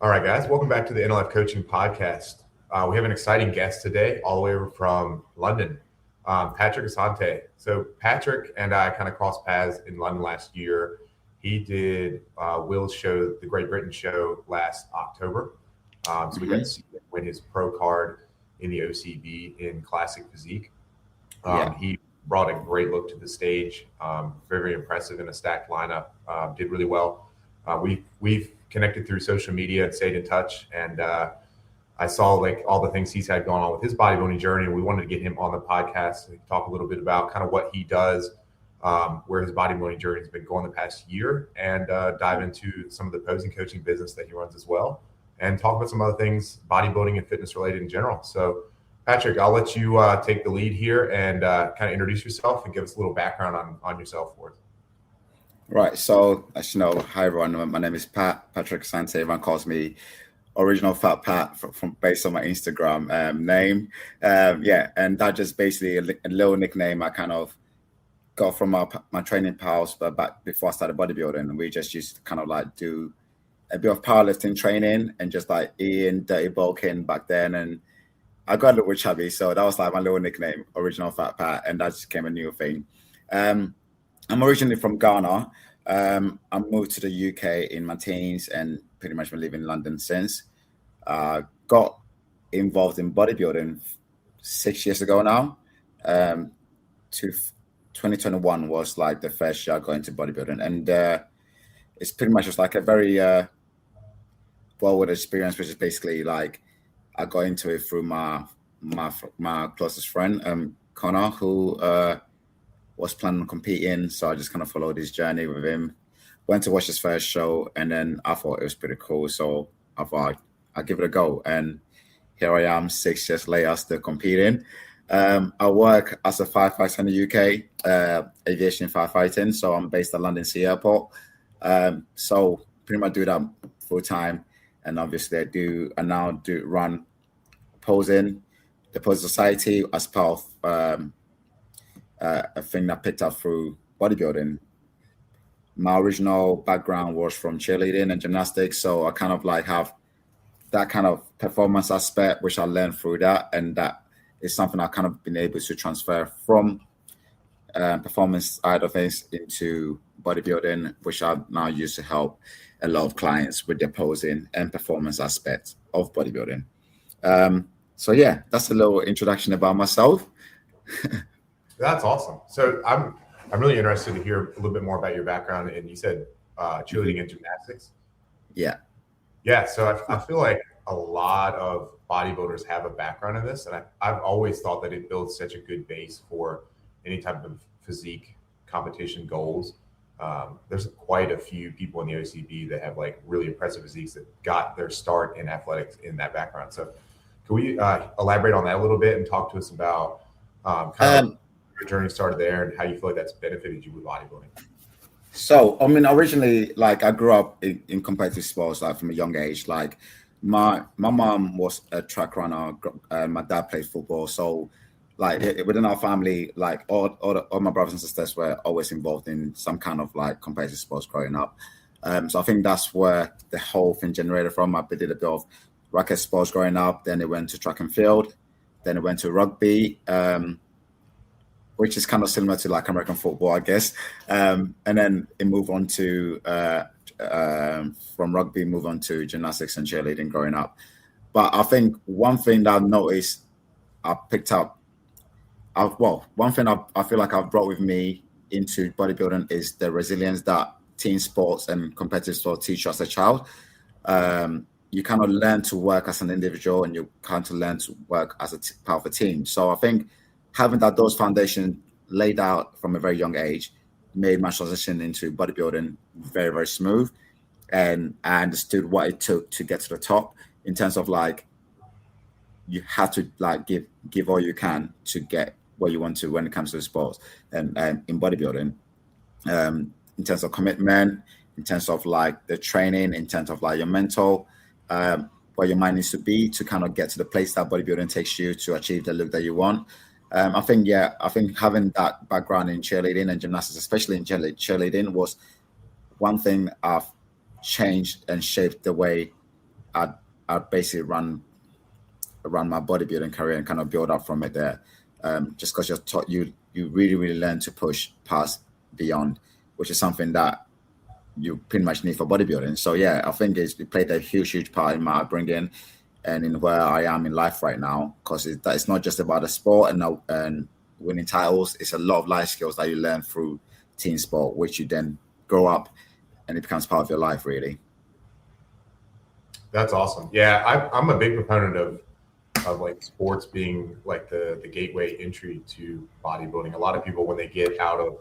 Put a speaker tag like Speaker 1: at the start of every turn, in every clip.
Speaker 1: All right, guys, welcome back to the NLF Coaching Podcast. We have an exciting guest today, all the way over from London, Patrick Asante. So Patrick and I kind of crossed paths in London last year. He did Will's show, the Great Britain show, last October. So we got to
Speaker 2: Hmm.
Speaker 1: see him win his pro card in the OCB in Classic Physique.
Speaker 2: Yeah,
Speaker 1: He brought a great look to the stage, very, very impressive in a stacked lineup, did really well. We've connected through social media and stayed in touch. And I saw like all the things he's had going on with his bodybuilding journey. And we wanted to get him on the podcast and talk a little bit about kind of what he does, where his bodybuilding journey has been going the past year, and dive into some of the posing coaching business that he runs as well, and talk about some other things, bodybuilding and fitness related in general. So, Patrick, I'll let you take the lead here and kind of introduce yourself and give us a little background on yourself for us.
Speaker 2: right. So, as you know, hi everyone. My name is Patrick Asante. Everyone calls me Original Fat Pat from based on my Instagram name. Yeah, and that just basically a little nickname I kind of got from my training pals. But back before I started bodybuilding, we just used to kind of like do a bit of powerlifting training and just like eating dirty bulking back then. And I got a little chubby, so that was like my little nickname, Original Fat Pat, and that just became a new thing. Um, I'm originally from Ghana. I moved to the UK in my teens and pretty much been living in London since. Got involved in bodybuilding 6 years ago now. To 2021 was like the first year I got into bodybuilding, and it's pretty much just like a very forward experience, which is basically like I got into it through my closest friend, Connor, who was planning on competing. So I just kind of followed his journey with him. Went to watch his first show, and then I thought it was pretty cool. So I thought I'd give it a go. And here I am, 6 years later, still competing. I work as a firefighter in the UK, aviation firefighting. So I'm based at London Sea Airport. So pretty much do that full time. And obviously I now do run posing, the Posing Society as part of a thing that I picked up through bodybuilding. My original background was from cheerleading and gymnastics, so I kind of like have that kind of performance aspect, which I learned through that, and that is something I've kind of been able to transfer from performance side of things into bodybuilding, which I now use to help a lot of clients with their posing and performance aspects of bodybuilding. So yeah, that's a little introduction about myself.
Speaker 1: That's awesome. So I'm really interested to hear a little bit more about your background. And you said cheerleading and gymnastics.
Speaker 2: Yeah.
Speaker 1: Yeah. So I feel like a lot of bodybuilders have a background in this, and I've always thought that it builds such a good base for any type of physique competition goals. There's quite a few people in the OCB that have like really impressive physiques that got their start in athletics in that background. So can we elaborate on that a little bit and talk to us about kind of
Speaker 2: Um,
Speaker 1: your journey started there and how you feel like that's benefited you with bodybuilding?
Speaker 2: So, I mean, originally, like I grew up in competitive sports, like from a young age. Like my mom was a track runner. My dad played football. So, like within our family, like all my brothers and sisters were always involved in some kind of like competitive sports growing up. So I think that's where the whole thing generated from. I did a bit of racket sports growing up. Then it went to track and field. Then it went to rugby. Which is kind of similar to like American football, I guess. And then it moved on to from rugby, move on to gymnastics and cheerleading growing up. But I think one thing that I've noticed, I picked up, one thing I feel like I've brought with me into bodybuilding is the resilience that team sports and competitive sports teach you as a child. You kind of learn to work as an individual, and you kind of learn to work as part of a team. So I think having those foundations laid out from a very young age made my transition into bodybuilding very, very smooth. And I understood what it took to get to the top in terms of like you have to like give all you can to get where you want to when it comes to sports and in bodybuilding. In terms of commitment, in terms of like the training, in terms of like your mental, where your mind needs to be to kind of get to the place that bodybuilding takes you to achieve the look that you want. I think having that background in cheerleading and gymnastics, especially in cheerleading, was one thing I've changed and shaped the way I basically run my bodybuilding career and kind of build up from it there. Just because you're taught, you really learn to push past beyond, which is something that you pretty much need for bodybuilding. So yeah, I think it played a huge part in my upbringing and in where I am in life right now. Because it's not just about the sport and winning titles. It's a lot of life skills that you learn through team sport, which you then grow up and it becomes part of your life, really.
Speaker 1: That's awesome. Yeah, I'm a big proponent of like sports being like the gateway entry to bodybuilding. A lot of people, when they get out of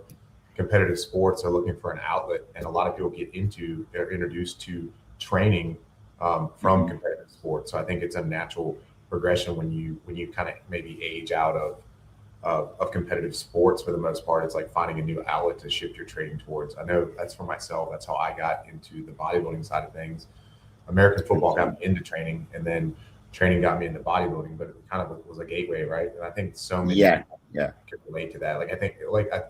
Speaker 1: competitive sports, are looking for an outlet, and a lot of people get introduced to training from competitive sports. So I think it's a natural progression when you kind of maybe age out of competitive sports. For the most part, it's like finding a new outlet to shift your training towards. I know that's for myself. That's how I got into the bodybuilding side of things. American football got me into training, and then training got me into bodybuilding, but it kind of was a gateway, right? And I think so many people can relate to that. Like, I think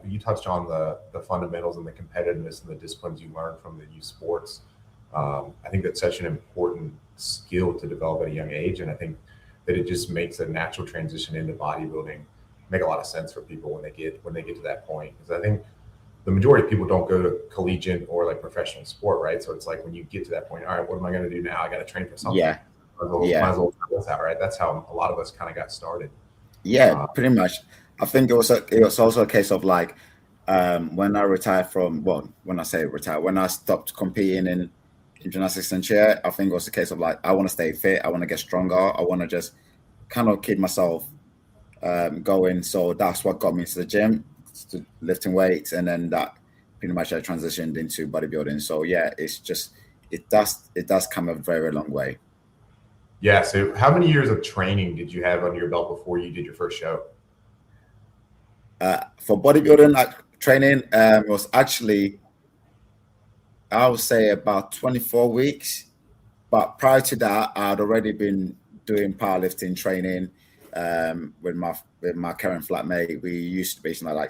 Speaker 1: you touched on the fundamentals and the competitiveness and the disciplines you learn from the youth sports. I think that's such an important skill to develop at a young age, and I think that it just makes a natural transition into bodybuilding make a lot of sense for people when they get to that point. Because I think the majority of people don't go to collegiate or like professional sport, right? So it's like when you get to that point, all right, what am I going to do now? I got to train for something.
Speaker 2: Yeah.
Speaker 1: Might as well try this out, right? That's how a lot of us kind of got started.
Speaker 2: Yeah, pretty much. I think it was also a case of like when I retired when I say retire, when I stopped competing in gymnastics and chair, I think it was a case of like, I want to stay fit, I want to get stronger, I want to just kind of keep myself going. So that's what got me into the gym, to lifting weights, and then that pretty much I transitioned into bodybuilding. So yeah, it does come a very long way.
Speaker 1: Yeah. So how many years of training did you have under your belt before you did your first show?
Speaker 2: For bodybuilding training, it was actually, I would say, about 24 weeks. But prior to that, I'd already been doing powerlifting training with my current flatmate. We used to basically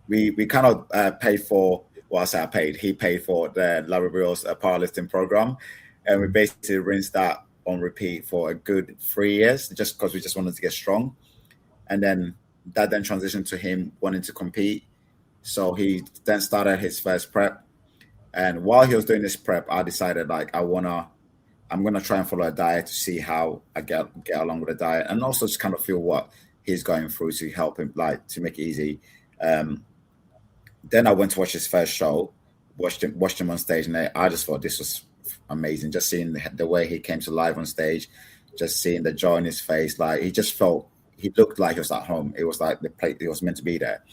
Speaker 2: we kind of paid for, well, I say I paid, he paid for the Laborio's powerlifting program, and we basically rinsed that on repeat for a good 3 years, just because we just wanted to get strong. And then that then transitioned to him wanting to compete. So he then started his first prep. And while he was doing this prep, I decided like I'm gonna try and follow a diet to see how I get along with the diet, and also just kind of feel what he's going through to help him, like to make it easy. Then I went to watch his first show, watched him on stage, and I just thought this was amazing. Just seeing the way he came to life on stage, just seeing the joy in his face, like he looked like he was at home. It was like the place he was meant to be there.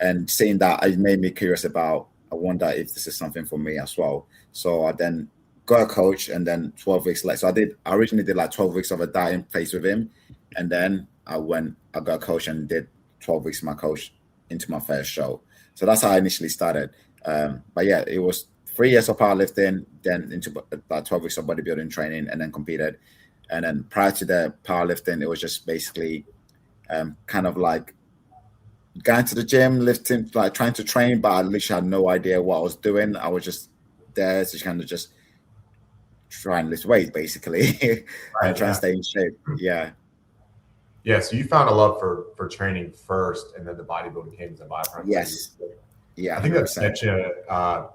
Speaker 2: And seeing that, it made me curious about, I wonder if this is something for me as well. So I then got a coach, and then 12 weeks later, so I originally did like 12 weeks of a dieting phase with him. And then I got a coach and did 12 weeks with my coach into my first show. So that's how I initially started. But yeah, it was 3 years of powerlifting, then into about 12 weeks of bodybuilding training, and then competed. And then prior to the powerlifting, it was just basically kind of like going to the gym, lifting, like trying to train, but I literally had no idea what I was doing. I was just there to kind of just try and lift weight, basically, and try and stay in shape. Yeah.
Speaker 1: Yeah. So you found a love for training first, and then the bodybuilding came as a byproduct.
Speaker 2: Yes. Yeah.
Speaker 1: I think that's such an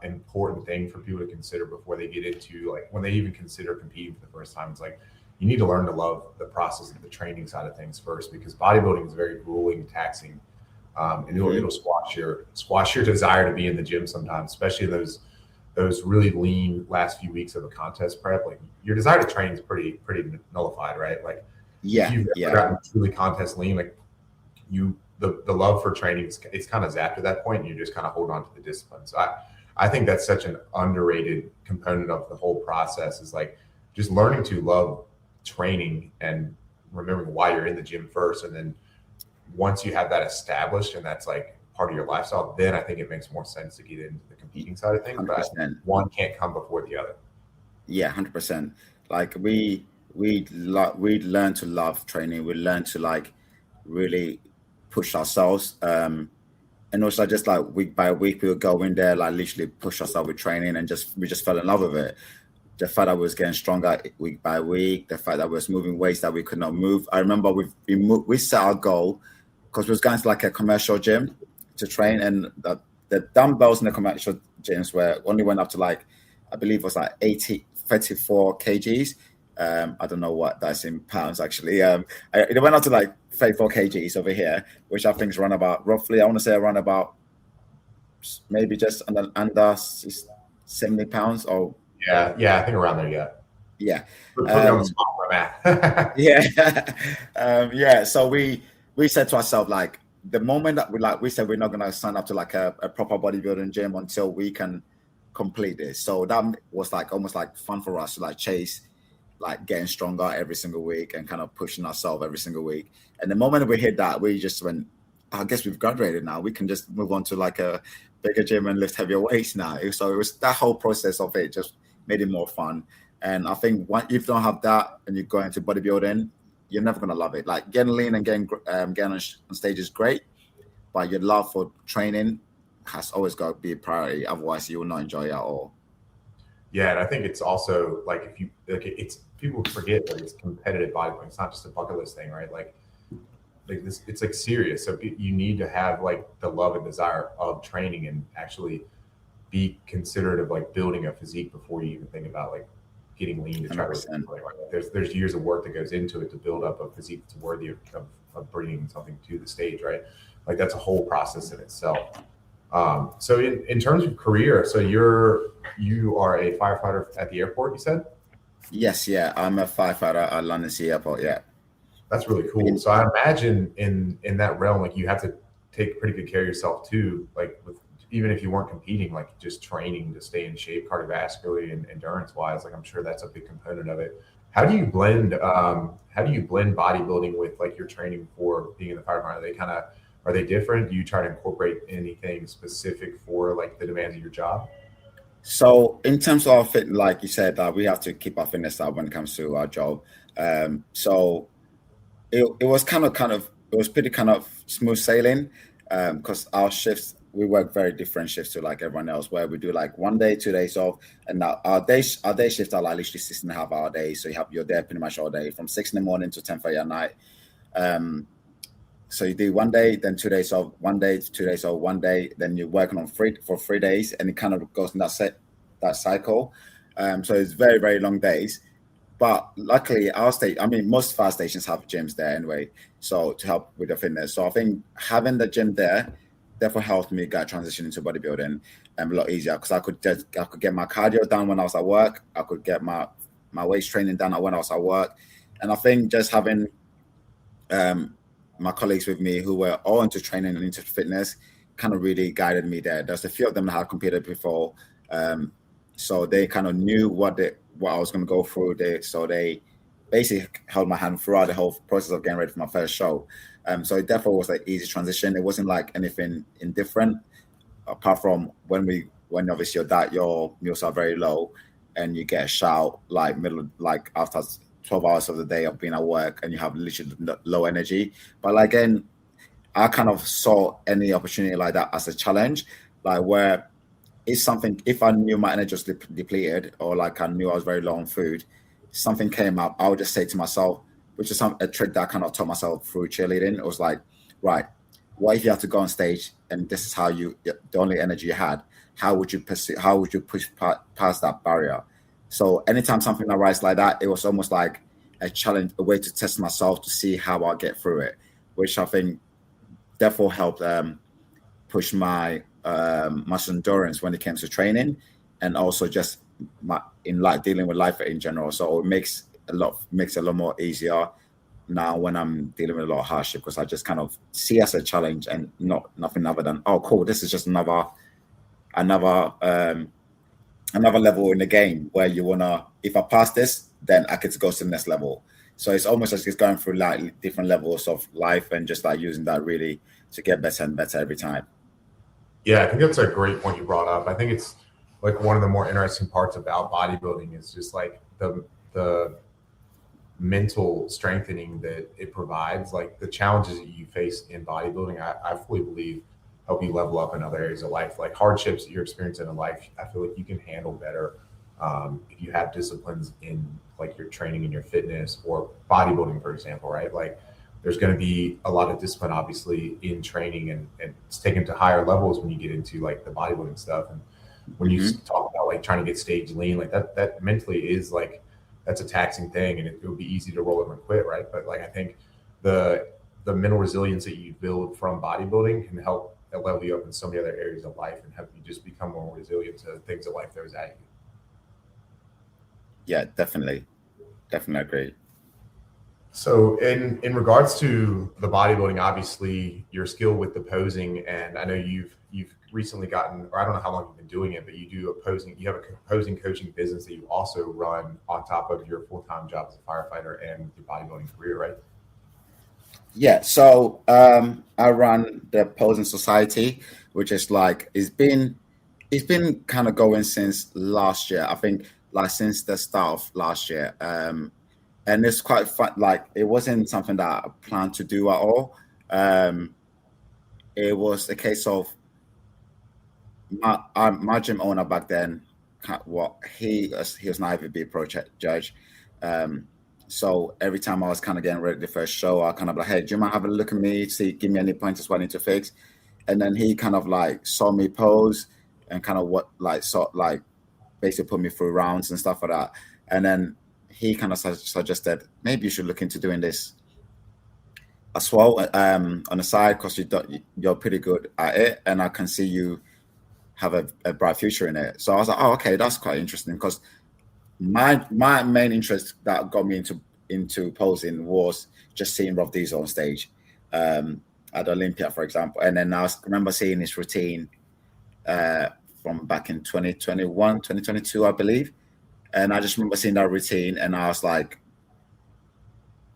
Speaker 1: important thing for people to consider before they get into, like, when they even consider competing for the first time. It's like, you need to learn to love the process of the training side of things first, because bodybuilding is very grueling, taxing, and it'll squash your desire to be in the gym sometimes, especially those really lean last few weeks of a contest prep. Like, your desire to train is pretty nullified, right? Like, if you've ever gotten truly contest lean, like the love for training it's kind of zapped at that point, and you just kind of hold on to the discipline. So I think that's such an underrated component of the whole process, is like just learning to love training and remembering why you're in the gym first. And then once you have that established and that's like part of your lifestyle, then I think it makes more sense to get into the competing side of things. 100%. But one can't come before the other.
Speaker 2: Yeah, 100%. Like we learn to love training. We learn to like really push ourselves. And also just like week by week, we would go in there, like literally push ourselves with training, and we just fell in love with it. the fact that I was getting stronger week by week, the fact that I was moving weights that we could not move. I remember we set our goal because we was going to like a commercial gym to train, and the dumbbells in the commercial gyms were only went up to like, I believe it was like 34 kgs. I don't know what that's in pounds actually. It went up to like 34 kgs over here, which I think is around about roughly, I want to say around about maybe just under 70 pounds or
Speaker 1: Yeah, I think around there.
Speaker 2: yeah.
Speaker 1: Put me on the spot for math.
Speaker 2: Yeah. Yeah. So we said to ourselves, like, the moment that we said we're not gonna sign up to like a proper bodybuilding gym until we can complete this. So that was like almost like fun for us to like chase like getting stronger every single week and kind of pushing ourselves every single week. And the moment we hit that, we just went, I guess we've graduated now. We can just move on to like a bigger gym and lift heavier weights now. So it was that whole process of it just made it more fun. And I think if you don't have that and you go into bodybuilding, you're never gonna love it. Like getting lean and getting on stage is great, but your love for training has always got to be a priority. Otherwise, you will not enjoy it at all.
Speaker 1: Yeah, and I think it's also like if you like it's people forget that it's competitive bodybuilding. It's not just a bucket list thing, right? Like this, it's like serious. So you need to have like the love and desire of training and actually be considerate of like building a physique before you even think about like getting lean to try to lose weight. There's years of work that goes into it to build up a physique that's worthy of bringing something to the stage, right? Like that's a whole process in itself. So in terms of career, so you are a firefighter at the airport, you said?
Speaker 2: Yes, yeah, I'm a firefighter at London Sea Airport. Yeah,
Speaker 1: that's really cool. So I imagine in that realm, like you have to take pretty good care of yourself too, like with even if you weren't competing, like just training to stay in shape, cardiovascularly and endurance wise. Like I'm sure that's a big component of it. How do you blend bodybuilding with like your training for being in the fire department? Are they different? Do you try to incorporate anything specific for like the demands of your job?
Speaker 2: So in terms of fit, like you said, we have to keep our fitness up when it comes to our job. So it was it was pretty kind of smooth sailing because our shifts, we work very different shifts to like everyone else, where we do like 1 day, 2 days off, and now our day shifts are like literally 6.5 hour days. So you're there pretty much all day from 6 in the morning to 10:30 at night. So you do 1 day, then 2 days off, 1 day, 2 days off, 1 day, then you're working on for 3 days, and it kind of goes in that cycle. So it's very, very long days. But luckily, most fire stations have gyms there anyway, so to help with the fitness. So I think having the gym there definitely helped me get transition into bodybuilding a lot easier because I could get my cardio done when I was at work. I could get my weight training done when I was at work, and I think just having my colleagues with me who were all into training and into fitness kind of really guided me there. There's a few of them that had competed before, so they kind of knew what I was going to go through. So they basically held my hand throughout the whole process of getting ready for my first show. So it definitely was like easy transition. It wasn't like anything indifferent, apart from when obviously your meals are very low and you get a shout like after 12 hours of the day of being at work and you have literally low energy. But like, again, I kind of saw any opportunity like that as a challenge, like where if I knew my energy was depleted or like I knew I was very low on food, something came up, I would just say to myself, which is a trick that I kind of taught myself through cheerleading. It was like, right, what if you had to go on stage and this is the only energy you had? How would you push past that barrier? So anytime something arises like that, it was almost like a challenge, a way to test myself to see how I'll get through it, which I think therefore helped push my muscle endurance when it came to training, and also just dealing with life in general. So it makes it a lot more easier now when I'm dealing with a lot of hardship, because I just kind of see as a challenge and nothing other than, oh cool, this is just another level in the game where you wanna, if I pass this, then I get to go to the next level. So it's almost like it's going through like different levels of life and just like using that really to get better and better every time.
Speaker 1: Yeah, I think that's a great point you brought up. I think it's like one of the more interesting parts about bodybuilding is just like the mental strengthening that it provides. Like the challenges that you face in bodybuilding, I fully believe help you level up in other areas of life. Like hardships that you're experiencing in life, I feel like you can handle better if you have disciplines in like your training and your fitness or bodybuilding, for example, right? Like there's going to be a lot of discipline, obviously, in training, and it's taken to higher levels when you get into like the bodybuilding stuff. And when you talk about like trying to get stage lean, like that mentally is like, that's a taxing thing, and it would be easy to roll over and quit, right? But like I think the mental resilience that you build from bodybuilding can help level you up in so many other areas of life and help you just become more resilient to things that life throws at you.
Speaker 2: Yeah, definitely agree.
Speaker 1: So in regards to the bodybuilding, obviously your skill with the posing, and I know you've recently gotten, or I don't know how long you've been doing it, but you have a posing coaching business that you also run on top of your full-time job as a firefighter and your bodybuilding career, right?
Speaker 2: Yeah, so I run the Posing Society, which is like it's been kind of going since last year. I think like since the start of last year. And it's quite fun. Like it wasn't something that I planned to do at all. It was a case of my gym owner back then. He was an IVB project judge. So every time I was kind of getting ready the first show, I kind of like, hey, do you mind having a look at me, give me any pointers what I need to fix? And then he kind of like saw me pose and kind of basically put me through rounds and stuff like that. And then he kind of suggested maybe you should look into doing this as well on the side, because you're pretty good at it, and I can see you have a bright future in it. So I was like, oh, okay, that's quite interesting, because my main interest that got me into posing was just seeing Rob Diesel on stage at Olympia, for example. And then I remember seeing his routine from back in 2021, 2022, I believe. And I just remember seeing that routine, and I was like,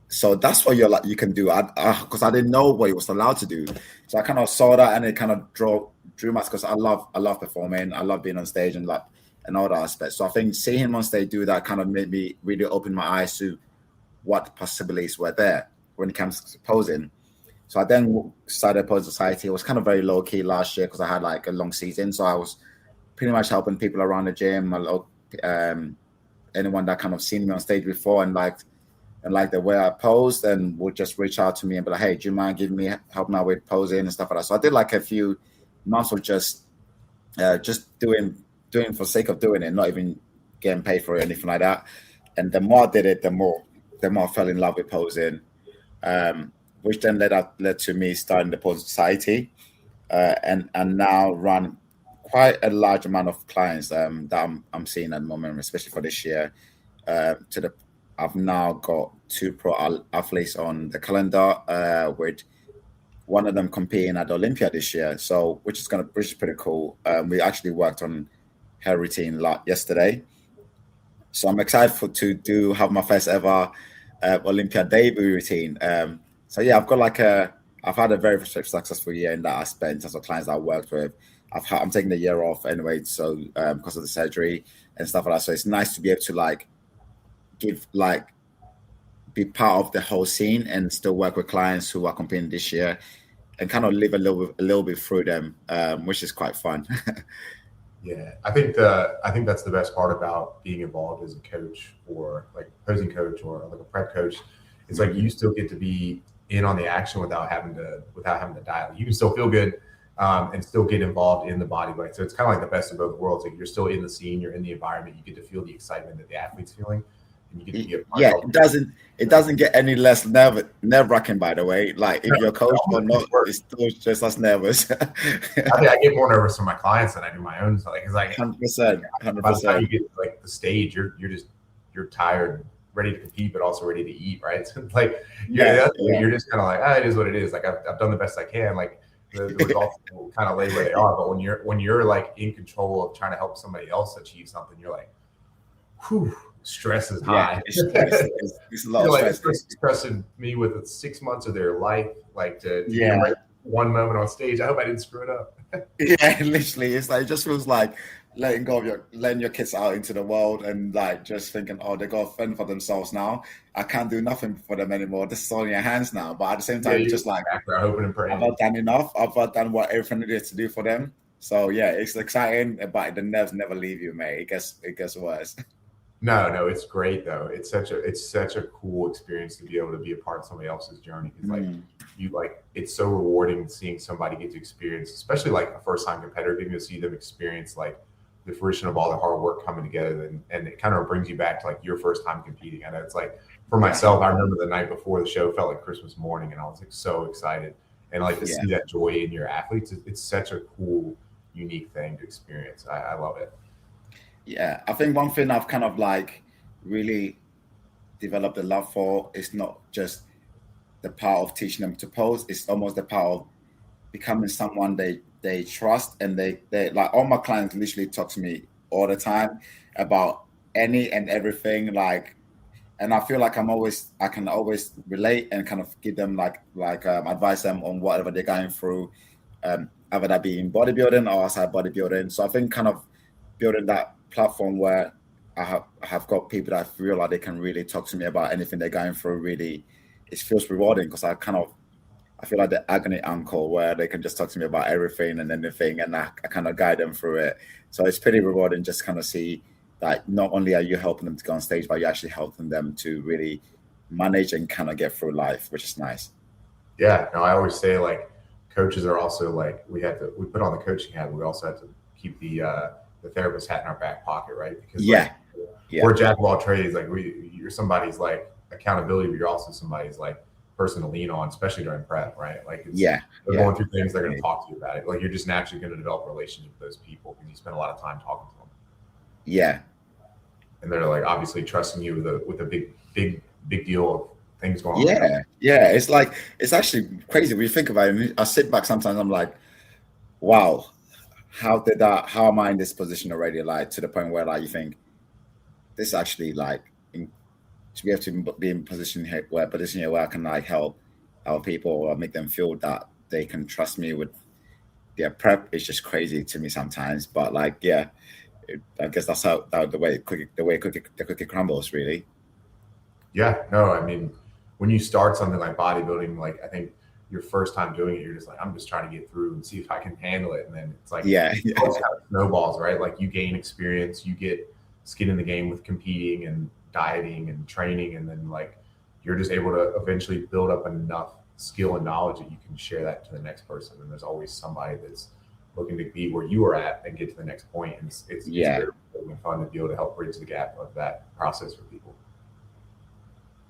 Speaker 2: so that's what you can do. Because I didn't know what he was allowed to do. So I kind of saw that, and it kind of drew my, because I love performing. I love being on stage and all that aspect. So I think seeing him on stage do that kind of made me really open my eyes to what possibilities were there when it comes to posing. So I then started Posing Society. It was kind of very low key last year because I had like a long season. So I was pretty much helping people around the gym, anyone that kind of seen me on stage before and liked the way I posed, and would just reach out to me and be like, hey, do you mind giving me help now with posing and stuff like that? So I did like a few months of just doing for sake of doing it, not even getting paid for it or anything like that. And the more I did it, the more I fell in love with posing, which then led to me starting the Posing Society, and now run quite a large amount of clients that I'm seeing at the moment, especially for this year. I've now got 2 pro athletes on the calendar, with one of them competing at Olympia this year. So which is pretty cool. We actually worked on her routine yesterday, so I'm excited to have my first ever Olympia debut routine. So yeah, I've had a very successful year in that aspect in terms of clients that I worked with. I'm taking the year off anyway, so because of the surgery and stuff like that. So it's nice to be able to be part of the whole scene and still work with clients who are competing this year and kind of live a little bit through them, which is quite fun.
Speaker 1: Yeah, I think that's the best part about being involved as a coach, or like posing coach, or like a prep coach. It's like you still get to be in on the action without having to dial. You can still feel good and still get involved in the bodybuilding. So it's kind of like the best of both worlds. Like you're still in the scene, you're in the environment, you get to feel the excitement that the athlete's feeling. And you get to be a part of
Speaker 2: it doesn't get any less nerve-wracking, by the way. Like if you're coach or not, it's still just as nervous.
Speaker 1: I think I get more nervous for my clients than I do my own. So like, it's like
Speaker 2: 100%.
Speaker 1: By the time you get to like the stage, you're tired, ready to compete, but also ready to eat, right? So like you're just kind of like, it is what it is. Like I've done the best I can. Like the results will kind of lay where they are. But when you're like in control of trying to help somebody else achieve something, you're like, whew. Stress is high.
Speaker 2: It's a lot of stress.
Speaker 1: It's stressing me with 6 months of their life, like to get right one moment on stage. I hope I didn't screw it up.
Speaker 2: Yeah, literally, it's like it just feels like letting your kids out into the world and like just thinking, oh, they got to fend for themselves now. I can't do nothing for them anymore. This is all in your hands now. But at the same time, just like
Speaker 1: hoping and praying.
Speaker 2: I've not done enough. I've not done what everything it is to do for them. So yeah, it's exciting, but the nerves never leave you, mate. It gets worse.
Speaker 1: No, it's great though. It's such a cool experience to be able to be a part of somebody else's journey. It's like
Speaker 2: Mm,
Speaker 1: it's so rewarding seeing somebody get to experience, especially like a first time competitor, getting to see them experience like the fruition of all the hard work coming together, and it kind of brings you back to like your first time competing. And it's like for
Speaker 2: yeah,
Speaker 1: myself, I remember the night before the show felt like Christmas morning, and I was like so excited. And like to
Speaker 2: yeah,
Speaker 1: see that joy in your athletes, it's such a cool, unique thing to experience. I love it.
Speaker 2: yeah. I think one thing I've kind of like really developed a love for is not just the power of teaching them to pose. It's almost the power of becoming someone they trust, and they like all my clients literally talk to me all the time about any and everything, like, and I feel like I can always relate and kind of give them advise them on whatever they're going through, either that be in bodybuilding or outside bodybuilding. So I think kind of building that platform where I have got people that feel like they can really talk to me about anything they're going through, really it feels rewarding, because I feel like the agony uncle where they can just talk to me about everything and anything, and I kind of guide them through it. So it's pretty rewarding just kind of see that not only are you helping them to go on stage, but you're actually helping them to really manage and kind of get through life, which is nice.
Speaker 1: Yeah, no, I always say like coaches are also like we put on the coaching hat, but we also have to keep the therapist hat in our back pocket, right? Because like
Speaker 2: Yeah, yeah,
Speaker 1: we're a jack of all trades. Like you're somebody's like accountability, but you're also somebody's like person to lean on, especially during prep, right? Like
Speaker 2: yeah,
Speaker 1: they're
Speaker 2: yeah,
Speaker 1: going through things, they're going to talk to you about it. Like you're just naturally going to develop a relationship with those people because you spend a lot of time talking to them,
Speaker 2: yeah.
Speaker 1: and they're like obviously trusting you with a big deal of things going on.
Speaker 2: Yeah, yeah. It's like it's actually crazy when you think about it. I sit back sometimes. I'm like, wow, how am I in this position already? Like to the point where like you think this actually like to be able to be in position here where I can like help our people or make them feel that they can trust me with their prep is just crazy to me sometimes. But like, yeah, I guess that's the cookie crumbles, really.
Speaker 1: Yeah, no, I mean, when you start something like bodybuilding, like I think your first time doing it, you're just like, I'm just trying to get through and see if I can handle it. And then it's like,
Speaker 2: Yeah,
Speaker 1: it always kind of snowballs, right? Like you gain experience, you get skin in the game with competing and dieting and training. And then like, you're just able to eventually build up enough skill and knowledge that you can share that to the next person. And there's always somebody that's looking to be where you are at and get to the next point. And it's
Speaker 2: yeah.
Speaker 1: very fun to be able to help bridge the gap of that process for people.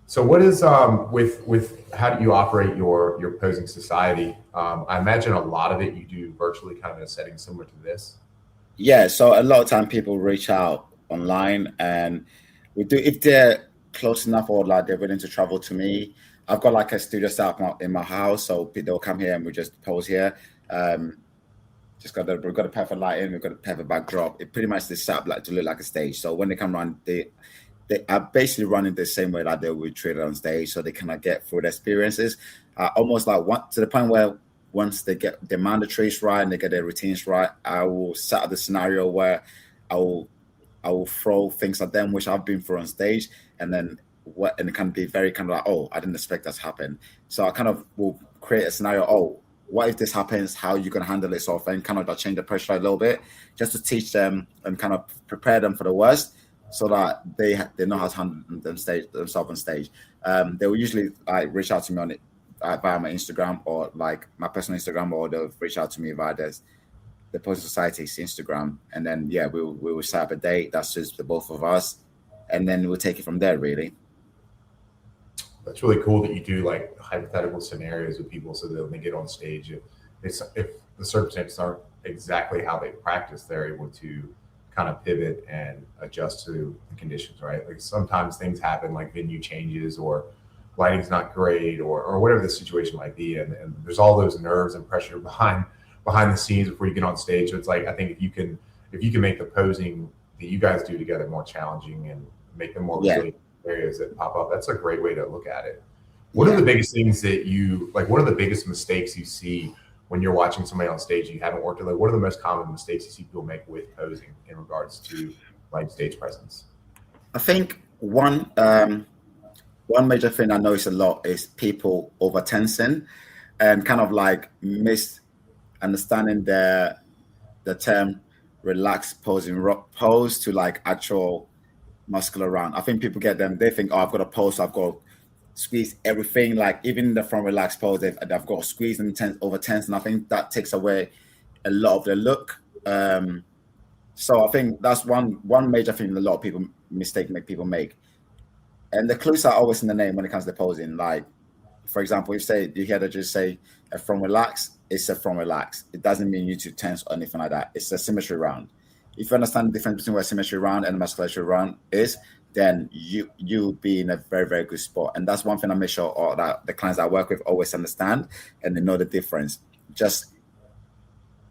Speaker 1: So what is with how do you operate your posing society? I imagine a lot of it you do virtually, kind of in a setting similar to this.
Speaker 2: Yeah, so a lot of time people reach out online, and we do if they're close enough or like they're willing to travel to me. I've got like a studio set up in my house, so they'll come here and we just pose here. Um, we've got a perfect lighting, we've got a perfect backdrop. It pretty much is set up like to look like a stage. So when they come around, they are basically running the same way like they would treat it on stage, so they kind of get through the experiences. Almost like one to the point where once they get their mandatories right and they get their routines right, I will set up the scenario where I will I will throw things at them which I've been through on stage, and then it can be very kind of like, oh, I didn't expect that to happen. So I kind of will create a scenario. Oh, what if this happens? How are you going to handle it? Sort of thing. Kind of like change the pressure a little bit, just to teach them and kind of prepare them for the worst, so that they know how to handle themselves on stage. They will usually like reach out to me on it via my Instagram or like my personal Instagram, or they'll reach out to me via the Post Society's Instagram, and then yeah, we will set up a date that suits the both of us, and then we'll take it from there. Really.
Speaker 1: That's really cool that you do like hypothetical scenarios with people so that when they get on stage, if the circumstances aren't exactly how they practice, they're able to kind of pivot and adjust to the conditions, right? Like sometimes things happen, like venue changes or lighting's not great or whatever the situation might be. And there's all those nerves and pressure behind the scenes before you get on stage. So it's like, I think if you can make the posing that you guys do together more challenging and make them more
Speaker 2: Yeah.
Speaker 1: resilient areas that pop up, that's a great way to look at it. What are
Speaker 2: Yeah.
Speaker 1: the biggest things that you like? What are the biggest mistakes you see when you're watching somebody on stage you haven't worked with? Like, what are the most common mistakes you see people make with posing in regards to like stage presence?
Speaker 2: I think one major thing I notice a lot is people over tensing and kind of like misunderstanding the term relaxed posing pose to like actual muscular round. I think people get them. They think, oh, I've got a pose, so I've got to squeeze everything. Like even the front relaxed pose, they've got to squeeze and over tense, and I think that takes away a lot of the look. So I think that's one major thing a lot of people make people make. And the clues are always in the name when it comes to posing. Like, for example, if you hear that just say a front relax, it's a front relax. It doesn't mean you to tense or anything like that. It's a symmetry round. If you understand the difference between what a symmetry round and a musculature round is, then you'll be in a very, very good spot. And that's one thing I make sure that the clients I work with always understand and they know the difference. Just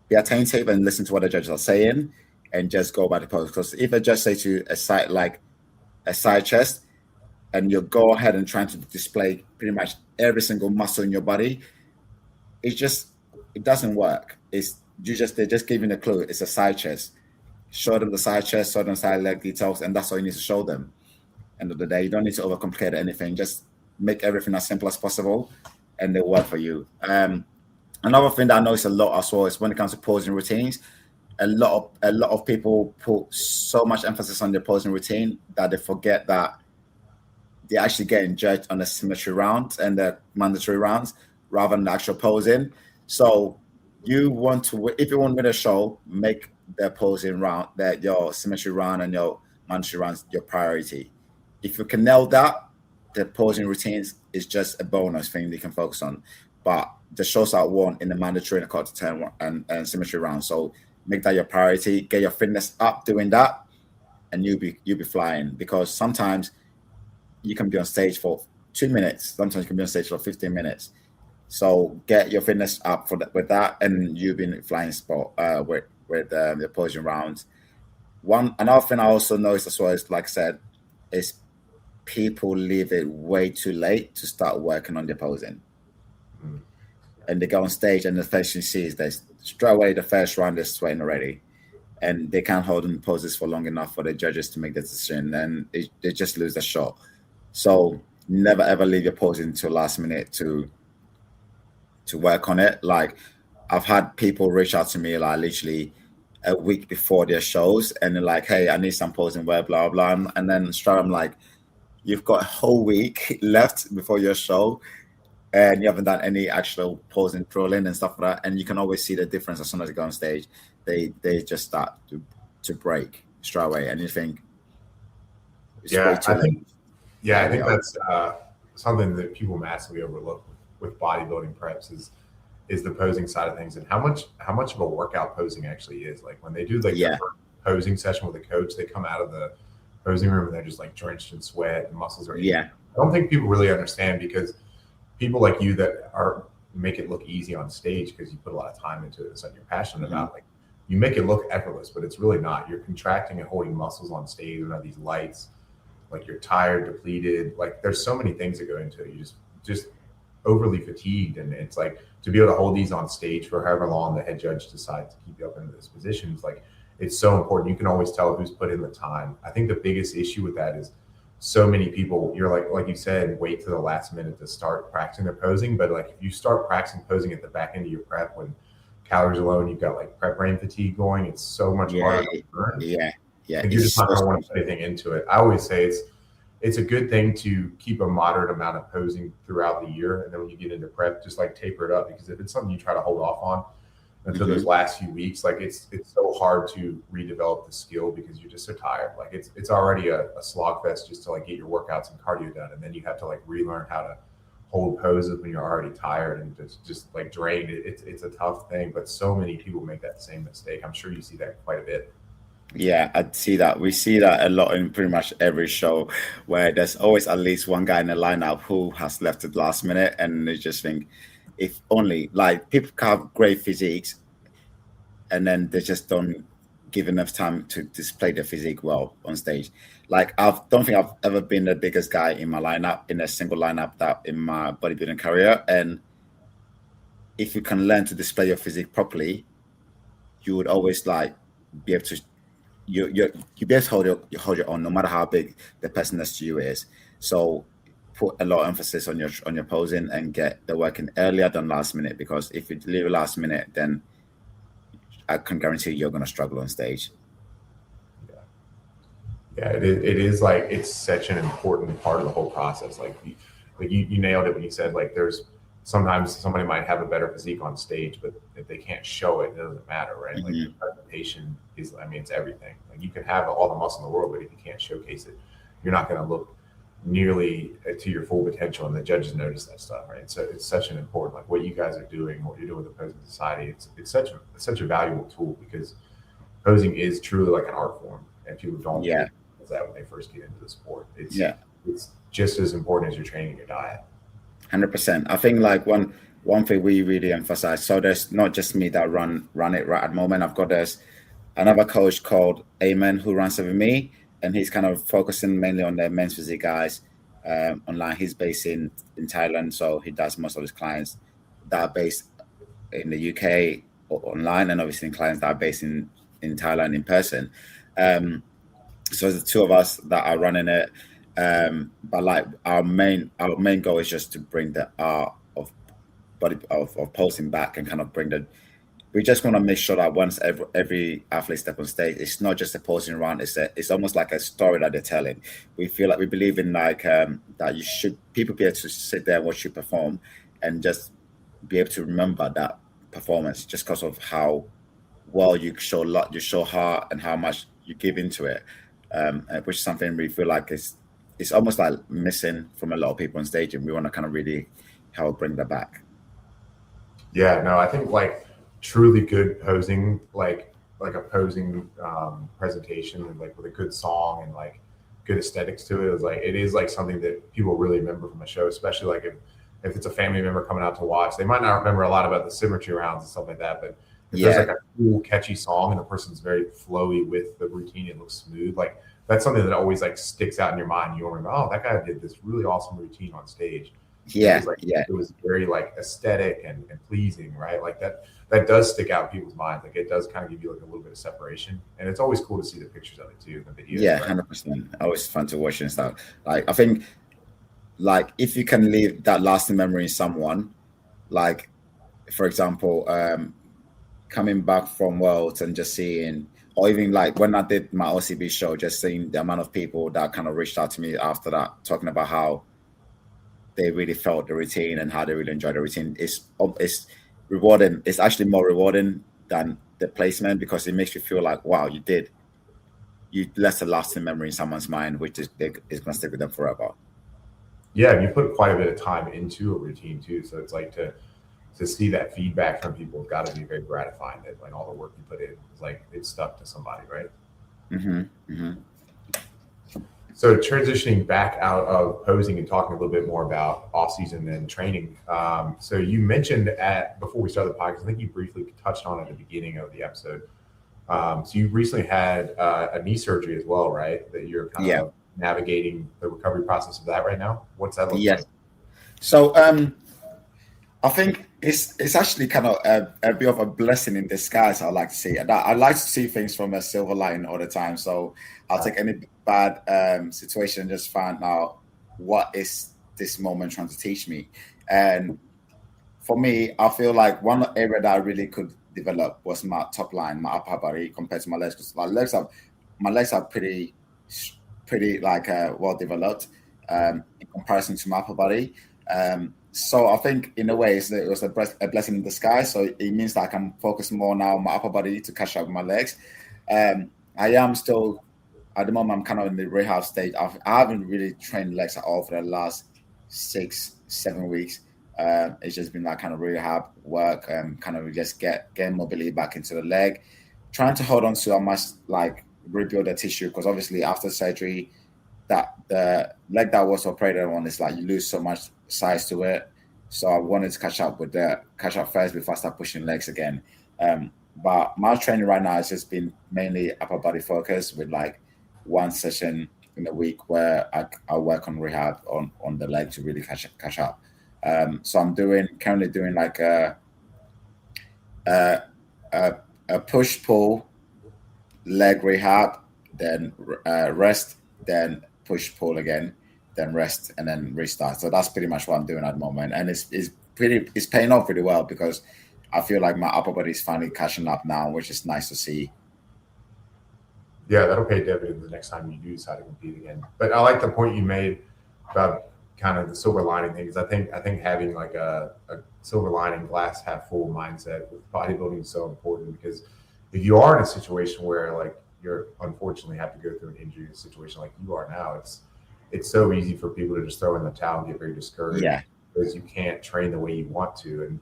Speaker 2: be attentive and listen to what the judges are saying and just go by the pose. Because if a judge say to a side chest, and you go ahead and trying to display pretty much every single muscle in your body, it doesn't work. They're just giving a clue. It's a side chest. Show them the side chest, show them side leg details, and that's all you need to show them. End of the day, you don't need to overcomplicate anything. Just make everything as simple as possible, and they'll work for you. Another thing that I notice a lot as well is when it comes to posing routines, a lot of people put so much emphasis on their posing routine that they forget that they're actually getting judged on the symmetry rounds and the mandatory rounds rather than the actual posing. So if you want to win a show, make the posing round, that your symmetry round and your mandatory rounds your priority. If you can nail that, the posing routines is just a bonus thing you can focus on. But the shows are won in the mandatory and the quarter turn and symmetry round. So make that your priority, get your fitness up doing that, and you'll be flying. Because sometimes you can be on stage for 2 minutes. Sometimes you can be on stage for 15 minutes. So get your fitness up with that, and you'll be in a flying spot with the posing rounds. Another thing I also noticed as well is, like I said, is people leave it way too late to start working on their posing. And they go on stage, and the first thing you see is they straight away the first round they're sweating already, and they can't hold in poses for long enough for the judges to make the decision, and they just lose the shot. So never ever leave your posing until last minute to work on it. Like, I've had people reach out to me like literally a week before their shows, and they're like, "Hey, I need some posing wear, blah blah," and then straight I'm like, "You've got a whole week left before your show, and you haven't done any actual posing drilling and stuff like that." And you can always see the difference as soon as they go on stage. They just start to break straight away, and you think,
Speaker 1: I think that's something that people massively overlook with bodybuilding preps is the posing side of things, and how much of a workout posing actually is. Like when they do the first posing session with a coach, they come out of the posing room and they're just like drenched in sweat and muscles are I don't think people really understand, because people like you that make it look easy on stage because you put a lot of time into it, it's something you're passionate about. Like, you make it look effortless, but it's really not. You're contracting and holding muscles on stage under these lights. Like, you're tired, depleted. Like, there's so many things that go into it. You just overly fatigued, and it's like, to be able to hold these on stage for however long the head judge decides to keep you up in those positions, like, it's so important. You can always tell who's put in the time. I think the biggest issue with that is so many people, you're like you said, wait to the last minute to start practicing their posing. But like, if you start practicing posing at the back end of your prep, when calories are low and you've got like prep brain fatigue going, it's so much harder to burn. And you're just not going to want to put anything into it. I always say it's a good thing to keep a moderate amount of posing throughout the year, and then when you get into prep, just like taper it up, because if it's something you try to hold off on until those last few weeks, like it's so hard to redevelop the skill because you're just so tired. Like, it's already a slog fest just to like get your workouts and cardio done, and then you have to like relearn how to hold poses when you're already tired and just like drained. It's a tough thing, but so many people make that same mistake. I'm sure you see that quite a bit.
Speaker 2: Yeah, I see that. We see that a lot in pretty much every show, where there's always at least one guy in the lineup who has left at the last minute, and they just think, if only, like, people have great physiques, and then they just don't give enough time to display their physique well on stage. Like, I don't think I've ever been the biggest guy in my lineup, in a single lineup, that in my bodybuilding career. And if you can learn to display your physique properly, you would always like be able to you be able to hold your own, no matter how big the person next to you is. So put a lot of emphasis on your posing and get the work in earlier than last minute, because if you leave last minute, then I can guarantee you're going to struggle on stage.
Speaker 1: Yeah, it is like it's such an important part of the whole process. Like you nailed it when you said like there's sometimes somebody might have a better physique on stage, but if they can't show it, it doesn't matter, right? Like the
Speaker 2: Hmm.
Speaker 1: presentation is, I mean, it's everything. Like you can have all the muscle in the world, but if you can't showcase it, you're not going to look nearly to your full potential, and the judges notice that stuff, right? So it's such an important, like what you guys are doing, what you're doing with the Posing Society. It's such a valuable tool because posing is truly like an art form, and people don't
Speaker 2: Yeah,
Speaker 1: realize that when they first get into the sport.
Speaker 2: yeah,
Speaker 1: It's just as important as your training your diet.
Speaker 2: 100%. I think like one thing we really emphasize. So there's not just me that run it right at the moment. I've got this another coach called Amen who runs it with me, and he's kind of focusing mainly on the men's physique guys online. He's based in Thailand, so he does most of his clients that are based in the UK online, and obviously clients that are based in Thailand in person. So the two of us that are running it. But like our main goal is just to bring the art of of posting back and kind of bring the. We just want to make sure that once every athlete step on stage, it's not just a posing round. It's almost like a story that they're telling. We feel like we believe in like that you should people be able to sit there and watch you perform, and just be able to remember that performance just because of how well you show heart and how much you give into it, which is something we feel like is it's almost like missing from a lot of people on stage, and we want to kind of really help bring that back.
Speaker 1: Yeah, no, I think like truly good posing, like a posing presentation, and like with a good song and like good aesthetics to it is like it is like something that people really remember from a show, especially like if it's a family member coming out to watch. They might not remember a lot about the symmetry rounds and stuff like that, but if there's
Speaker 2: Yeah,
Speaker 1: like a cool, catchy song and the person's very flowy with the routine, it looks smooth. Like that's something that always like sticks out in your mind. You remember, oh, that guy did this really awesome routine on stage, and
Speaker 2: yeah, yeah,
Speaker 1: it was very like aesthetic and pleasing, right? Like that does stick out in people's minds. Like it does kind of give you like a little bit of separation, and it's always cool to see the pictures of it too, the videos,
Speaker 2: yeah,
Speaker 1: right?
Speaker 2: 100%. Always fun to watch and stuff. Like I think, like if you can leave that lasting memory in someone, like for example, coming back from Worlds and just seeing, or even like when I did my OCB show, just seeing the amount of people that kind of reached out to me after that, talking about how they really felt the routine and how they really enjoyed the routine. It's rewarding. It's actually more rewarding than the placement because it makes you feel like, wow, you left a lasting memory in someone's mind, which is going to stick with them forever.
Speaker 1: Yeah, and you put quite a bit of time into a routine too, so it's like to see that feedback from people has got to be very gratifying. That like all the work you put in is like it's stuck to somebody, right?
Speaker 2: Hmm. Hmm.
Speaker 1: So transitioning back out of posing and talking a little bit more about off season and training. So you mentioned at before we started the podcast, I think you briefly touched on it at the beginning of the episode. So you recently had a knee surgery as well, right? That you're kind
Speaker 2: Yeah.
Speaker 1: of navigating the recovery process of that right now. What's that look
Speaker 2: Yes.
Speaker 1: like?
Speaker 2: So I think it's actually kind of a bit of a blessing in disguise. I like to see it. I like to see things from a silver lining all the time. So I'll take any bad situation and just find out what is this moment trying to teach me. And for me, I feel like one area that I really could develop was my top line, my upper body compared to my legs. Because my legs are pretty like well developed in comparison to my upper body. So I think in a way it was a blessing in disguise. So it means that I can focus more now on my upper body to catch up with my legs. I am still at the moment I'm kind of in the rehab stage. I haven't really trained legs at all for the last 6-7 weeks. It's just been like kind of rehab work and kind of just getting mobility back into the leg, trying to hold on to how much like rebuild the tissue because obviously after surgery, that the leg that was operated on is like you lose so much size to it. So I wanted to catch up first before I start pushing legs again. But my training right now has just been mainly upper body focus with like one session in a week where I work on rehab on the leg to really catch up. So I'm currently doing like a, a, a push pull leg rehab, then rest, then push pull again, then rest, and then restart. So that's pretty much what I'm doing at the moment, and it's paying off pretty well because I feel like my upper body is finally catching up now, which is nice to see.
Speaker 1: Yeah, that'll pay dividends the next time you do decide to compete again. But I like the point you made about kind of the silver lining things. I think having like a silver lining, glass half full mindset with bodybuilding is so important, because if you are in a situation where like you're unfortunately have to go through an injury situation like you are now, it's so easy for people to just throw in the towel and get very discouraged
Speaker 2: Yeah,
Speaker 1: because you can't train the way you want to. And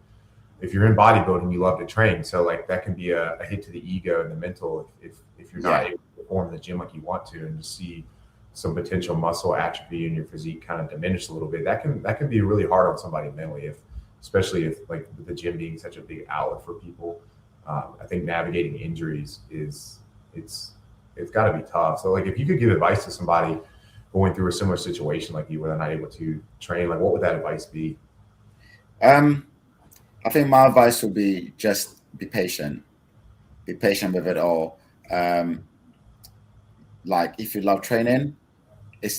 Speaker 1: if you're in bodybuilding, you love to train, so like that can be a hit to the ego and the mental if you're not
Speaker 2: yeah,
Speaker 1: able to perform in the gym like you want to, and just see some potential muscle atrophy in your physique kind of diminish a little bit. That can be really hard on somebody mentally, if especially if like with the gym being such a big outlet for people. I think navigating injuries is it's got to be tough. So like if you could give advice to somebody going through a similar situation like you, where they're not able to train, like what would that advice be?
Speaker 2: um I think my advice would be just be patient with it all. um like if you love training,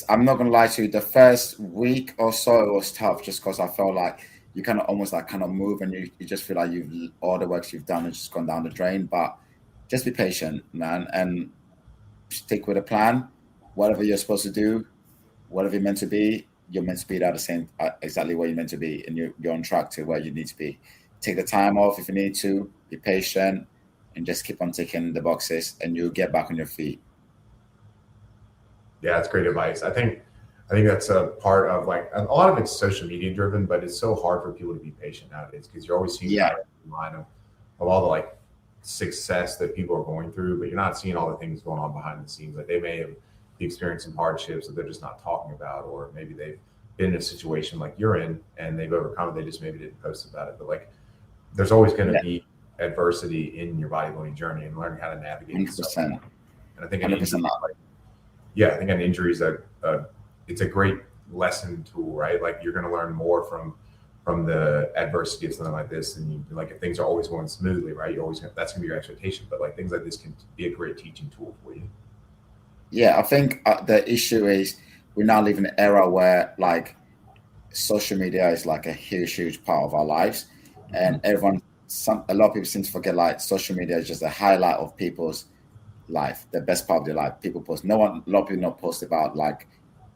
Speaker 2: I'm not gonna lie to you, the first week or so it was tough, just because I felt like you kind of almost like kind of move, and you just feel like you've all the works you've done has just gone down the drain. But just be patient, man, and stick with a plan. Whatever you're supposed to do, whatever you're meant to be, you're meant to be at the same exactly where you're meant to be, and you're on track to where you need to be. Take the time off if you need to, be patient, and just keep on ticking the boxes, and you'll get back on your feet.
Speaker 1: Yeah, that's great advice. I think that's a part of like a lot of it's social media driven, but it's so hard for people to be patient nowadays because you're always seeing the
Speaker 2: Yeah,
Speaker 1: highlight line of all the like success that people are going through, but you're not seeing all the things going on behind the scenes. Like they may have experienced some hardships that they're just not talking about, or maybe they've been in a situation like you're in and they've overcome it. They just maybe didn't post about it. But like there's always going to
Speaker 2: yeah,
Speaker 1: be adversity in your bodybuilding journey, and learning how to navigate it.
Speaker 2: 100%,
Speaker 1: And I think an injury
Speaker 2: 100%.
Speaker 1: yeah, I think an injury is it's a great lesson tool, right? Like you're going to learn more from the adversity of something like this, and you, like if things are always going smoothly, right? You always that's going to be your expectation, but like things like this can be a great teaching tool for you.
Speaker 2: Yeah, I think the issue is we're now living in an era where like social media is like a huge part of our lives,
Speaker 1: Mhm.
Speaker 2: and a lot of people seem to forget like social media is just a highlight of people's life, the best part of their life. People post, no one, a lot of people not post about like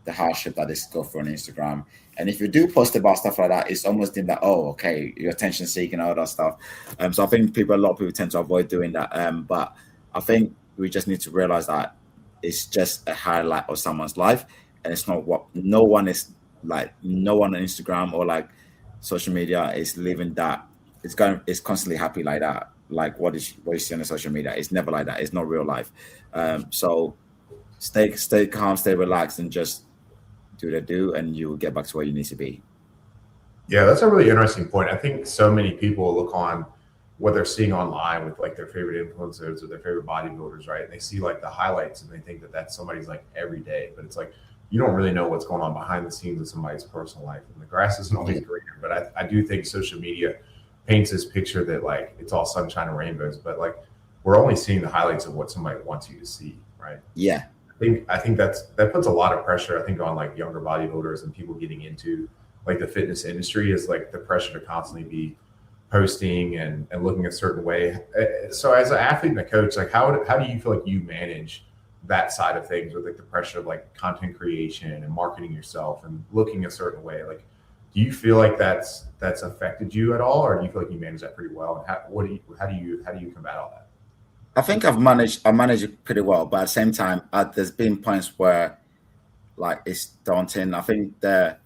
Speaker 2: the hardship that they go through on Instagram. And if you do post about stuff like that, it's almost in that, oh, okay, you're attention seeking, all that stuff. So I think a lot of people tend to avoid doing that. But I think we just need to realize that it's just a highlight of someone's life, and it's not what no one is like. No one on Instagram or like social media is living that. It's constantly happy like that. Like what you see on the social media, it's never like that. It's not real life. So stay calm, stay relaxed, and just do the do, and you will get back to where you need to be.
Speaker 1: Yeah, that's a really interesting point. I think so many people look on what they're seeing online with like their favorite influencers or their favorite bodybuilders, right? And they see like the highlights and they think that that's somebody's like every day, but it's like you don't really know what's going on behind the scenes of somebody's personal life. And the grass isn't always greener, but I do think social media paints this picture that like it's all sunshine and rainbows, but like we're only seeing the highlights of what somebody wants you to see, right?
Speaker 2: Yeah,
Speaker 1: I think that puts a lot of pressure, I think, on like younger bodybuilders and people getting into like the fitness industry, is like the pressure to constantly be posting and looking a certain way. So as an athlete and a coach, like how do you feel like you manage that side of things with like the pressure of like content creation and marketing yourself and looking a certain way? Like, do you feel like that's affected you at all, or do you feel like you manage that pretty well? And how do you combat all that?
Speaker 2: I think I manage it pretty well, but at the same time, there's been points where like it's daunting. I think the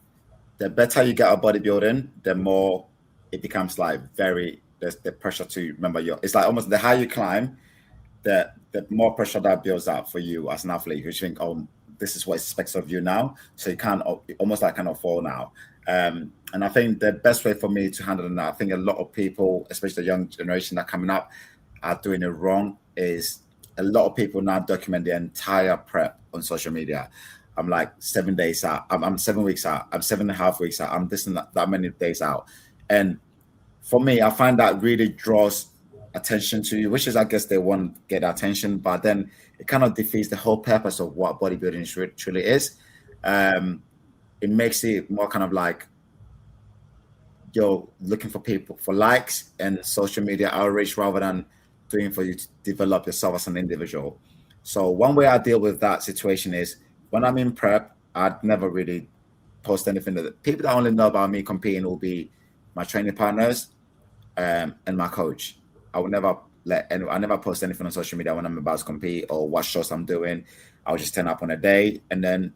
Speaker 2: better you get at bodybuilding, the more it becomes like there's the pressure to remember it's like almost the higher you climb, the more pressure that builds up for you as an athlete, who think, oh, this is what is expected of you now. So you can't almost like kind of fall now. And I think the best way for me to handle that, I think a lot of people, especially the young generation that are coming up, are doing it wrong. Is a lot of people now document the entire prep on social media. I'm like 7 days out. I'm 7 weeks out. I'm 7.5 weeks out. I'm this and that many days out. And for me, I find that really draws attention to you, which is, I guess, they want to get attention, but then it kind of defeats the whole purpose of what bodybuilding truly is. It makes it more kind of like you're looking for people for likes and social media outreach rather than doing for you to develop yourself as an individual. So one way I deal with that situation is when I'm in prep, I'd never really post anything. That people that only know about me competing will be my training partners and my coach. I would never I never post anything on social media when I'm about to compete or what shows I'm doing. I'll just turn up on a day, and then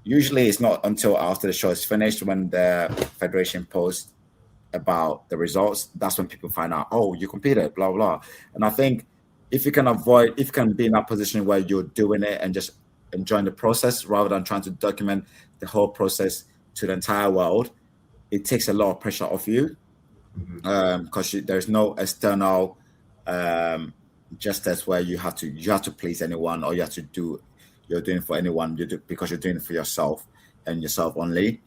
Speaker 2: usually it's not until after the show is finished when the federation posts about the results. That's when people find out, oh, you competed, blah blah. And I think if you can be in that position where you're doing it and just enjoying the process rather than trying to document the whole process to the entire world, it takes a lot of pressure off you because there's no external justice where you have to please anyone or you're doing it for anyone. You do because you're doing it for yourself and yourself only.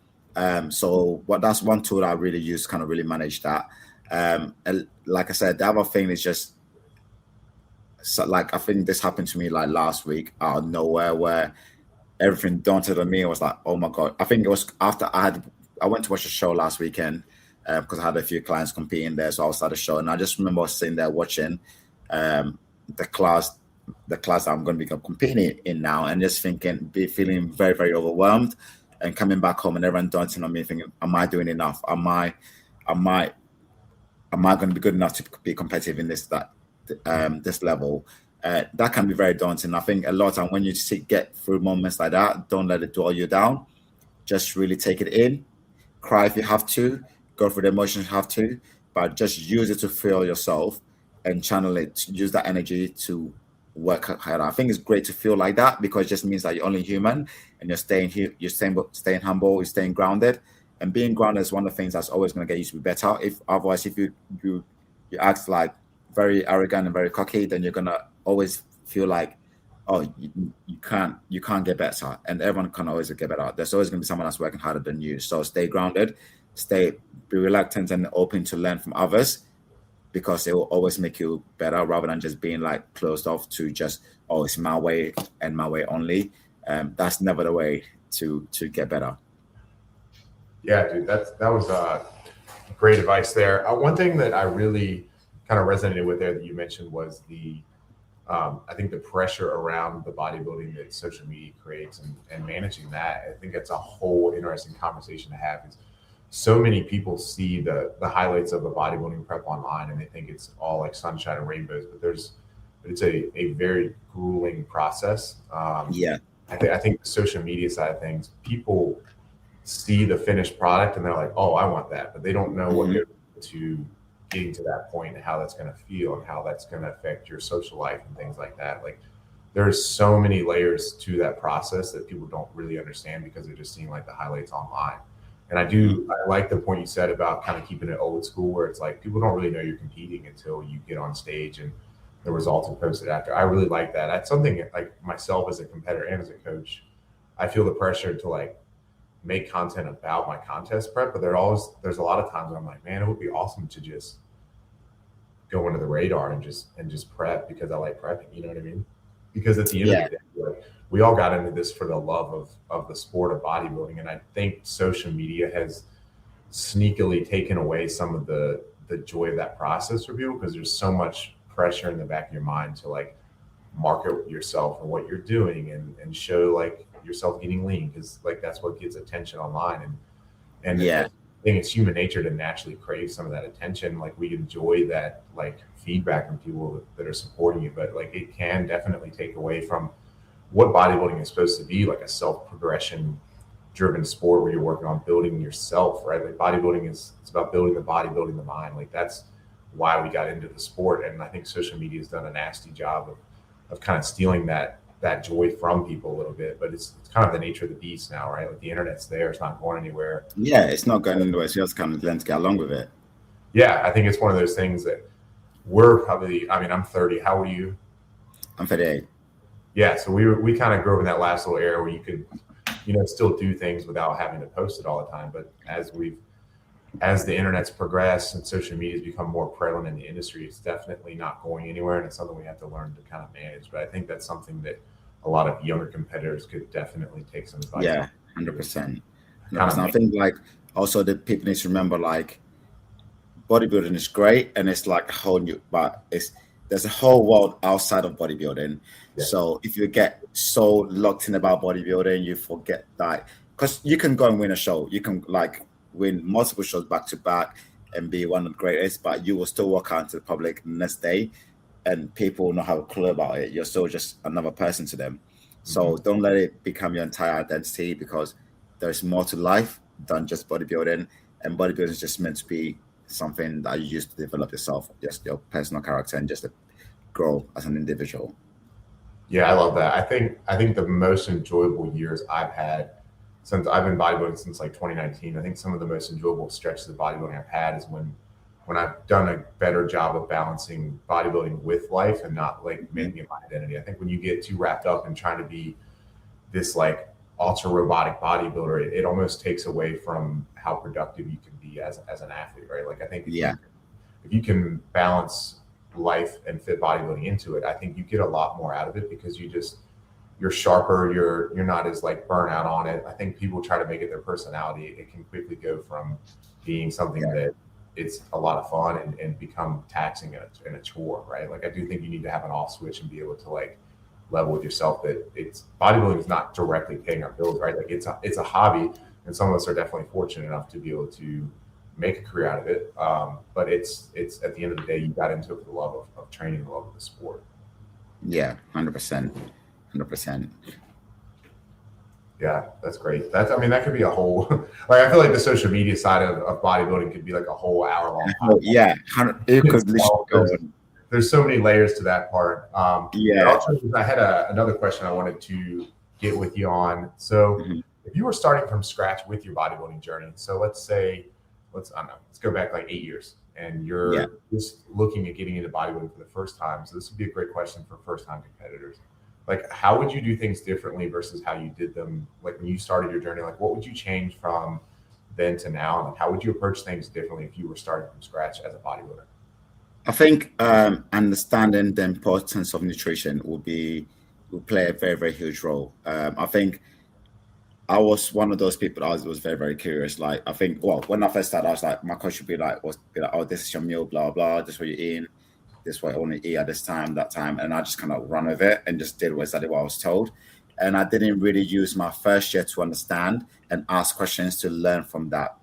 Speaker 2: So that's one tool that I really use to kind of really manage that. And like I said, the other thing is just like I think this happened to me like last week out of nowhere where everything daunted on me. I was like, oh my god! I think it was after I went to watch a show last weekend because I had a few clients competing there, so I was at the show, and I just remember sitting there watching the class that I'm going to be competing in now, and just feeling very very overwhelmed, and coming back home and everyone dancing on me, thinking, am I doing enough? Am I going to be good enough to be competitive in this level? That can be very daunting. I think a lot of time when you get through moments like that, don't let it draw you down. Just really take it in, cry if you have to, go through the emotions if you have to, but just use it to feel yourself and channel it. Use that energy to work harder. I think it's great to feel like that because it just means that you're only human and you're staying staying humble, you're staying grounded. And being grounded is one of the things that's always going to get you to be better. If you act like very arrogant and very cocky, then you're gonna always feel like, oh, you can't get better, and everyone can always get better. There's always gonna be someone that's working harder than you. So stay grounded, be reluctant and open to learn from others, because it will always make you better rather than just being like closed off to just, oh, it's my way and my way only. That's never the way to get better.
Speaker 1: Yeah, dude, that was great advice there. One thing that I really kind of resonated with there that you mentioned was I think the pressure around the bodybuilding that social media creates and managing that. I think that's a whole interesting conversation to have. Is so many people see the highlights of a bodybuilding prep online and they think it's all like sunshine and rainbows, but it's a very grueling process. I think the social media side of things, people see the finished product and they're like, oh, I want that, but they don't know what goes to getting to that point and how that's going to feel and how that's going to affect your social life and things like that. Like there's so many layers to that process that people don't really understand because they're just seeing like the highlights online. And I like the point you said about kind of keeping it old school, where it's like people don't really know you're competing until you get on stage and the results are posted after. I really like that. That's something like myself as a competitor and as a coach, I feel the pressure to like make content about my contest prep, but there's a lot of times where I'm like, man, it would be awesome to just go under the radar and just prep because I like prepping, you know what I mean? Because at the end of the day, like, we all got into this for the love of the sport of bodybuilding. And I think social media has sneakily taken away some of the joy of that process for people, because there's so much pressure in the back of your mind to like market yourself and what you're doing and show like yourself getting lean, because like that's what gets attention online. And I think it's human nature to naturally crave some of that attention. Like we enjoy that like feedback from people that are supporting you, but like it can definitely take away from what bodybuilding is supposed to be, like a self-progression driven sport where you're working on building yourself, right? Like bodybuilding it's about building the body, building the mind. Like that's why we got into the sport. And I think social media has done a nasty job of kind of stealing that joy from people a little bit, but it's kind of the nature of the beast now, right? Like the internet's there, it's not going anywhere.
Speaker 2: Yeah, it's not going anywhere. So you just kind of learn to get along with it.
Speaker 1: Yeah, I think it's one of those things that we're probably, I mean, I'm 30. How old are you?
Speaker 2: I'm 38.
Speaker 1: Yeah, so we kind of grew up in that last little era where you could, still do things without having to post it all the time. But as the internet's progressed and social media has become more prevalent in the industry, it's definitely not going anywhere, and it's something we have to learn to kind of manage. But I think that's something that a lot of younger competitors could definitely take some advice.
Speaker 2: Yeah, 100%. I think like also the people need to remember like bodybuilding is great and it's like a whole new, but there's a whole world outside of bodybuilding.
Speaker 1: Yeah.
Speaker 2: So if you get so locked in about bodybuilding, you forget that, because you can go and win a show, you can like win multiple shows back to back and be one of the greatest, but you will still walk out to the public the next day and people will not have a clue about it. You're still just another person to them. So don't let it become your entire identity, because there's more to life than just bodybuilding. And bodybuilding is just meant to be something that you use to develop yourself, just your personal character, and just to grow as an individual.
Speaker 1: Yeah, I love that. I think the most enjoyable years I've had since I've been bodybuilding since like 2019. I think some of the most enjoyable stretches of bodybuilding I've had is when I've done a better job of balancing bodybuilding with life and not like making it my identity. I think when you get too wrapped up in trying to be this like ultra robotic bodybuilder, it almost takes away from how productive you can be as an athlete, right? Like I think if you can balance life and fit bodybuilding into it, I think you get a lot more out of it, because you're sharper, you're not as like burnt out on it. I think people try to make it their personality. It can quickly go from being something that it's a lot of fun and become taxing and a chore, right? Like I do think you need to have an off switch and be able to like level with yourself that it's bodybuilding is not directly paying our bills, right? Like it's a hobby, and some of us are definitely fortunate enough to be able to make a career out of it. But it's at the end of the day, you got into it for the love of training, the love of the sport.
Speaker 2: Yeah, 100%. 100%.
Speaker 1: Yeah, that's great. I mean, that could be a whole, like, I feel like the social media side of bodybuilding could be like a whole hour long.
Speaker 2: Oh, yeah. It could literally go on.
Speaker 1: There's so many layers to that part.
Speaker 2: Yeah.
Speaker 1: Also, I had another question I wanted to get with you on. So if you were starting from scratch with your bodybuilding journey, so let's I don't know, let's go back like 8 years, and you're just looking at getting into bodybuilding for the first time. So this would be a great question for first time competitors. Like, how would you do things differently versus how you did them? Like when you started your journey, like what would you change from then to now? And how would you approach things differently if you were starting from scratch as a bodybuilder?
Speaker 2: I think understanding the importance of nutrition will play a very, very huge role. I think I was one of those people that was very, very curious. Like, I think, well, when I first started, I was like, my coach would be like, oh, this is your meal, blah, blah, this is what you're eating, this is what I want to eat at this time, that time. And I just kind of run with it and just did exactly what I was told. And I didn't really use my first year to understand and ask questions to learn from that.